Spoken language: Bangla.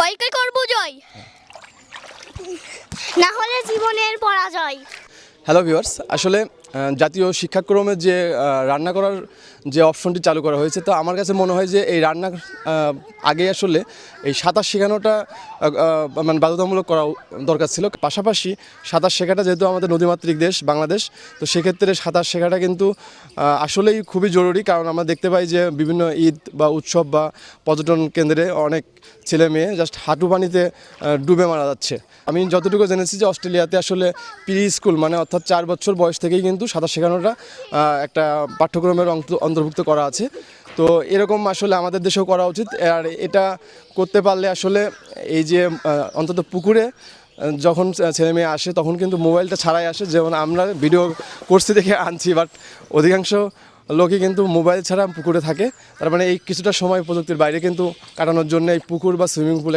ভয়কে করব জয়, না হলে জীবনের পরাজয়। হ্যালো ভিউয়ার্স, আসলে জাতীয় শিক্ষাক্রমে যে রান্না করার যে অপশনটি চালু করা হয়েছে, তো আমার কাছে মনে হয় যে এই রান্নার আগে আসলে এই সাঁতার শেখানোটা মানে বাধ্যতামূলক করা দরকার ছিল। পাশাপাশি সাঁতার শেখাটা যেহেতু আমাদের নদীমাতৃক দেশ বাংলাদেশ, তো সেক্ষেত্রে সাঁতার শেখাটা কিন্তু আসলেই খুবই জরুরি। কারণ আমরা দেখতে পাই যে বিভিন্ন ঈদ বা উৎসব বা পর্যটন কেন্দ্রে অনেক ছেলে মেয়ে জাস্ট হাঁটু পানিতে ডুবে মারা যাচ্ছে। আমি যতটুকু জেনেছি যে অস্ট্রেলিয়াতে আসলে প্রি স্কুল মানে অর্থাৎ 4 বছর বয়স থেকেই কিন্তু সাঁতার শেখানোটা একটা পাঠ্যক্রমের অন্তর্ভুক্ত করা আছে। তো এরকম আসলে আমাদের দেশেও করা উচিত। আর এটা করতে পারলে আসলে এই যে অন্তত পুকুরে যখন ছেলে মেয়ে আসে তখন কিন্তু মোবাইলটা ছাড়াই আসে, যেমন আমরা ভিডিও করছি দেখে আনছি, বাট অধিকাংশ লোকই কিন্তু মোবাইল ছাড়া পুকুরে থাকে। তার মানে এই কিছুটা সময় প্রযুক্তির বাইরে কিন্তু কাটানোর জন্য এই পুকুর বা সুইমিং পুলে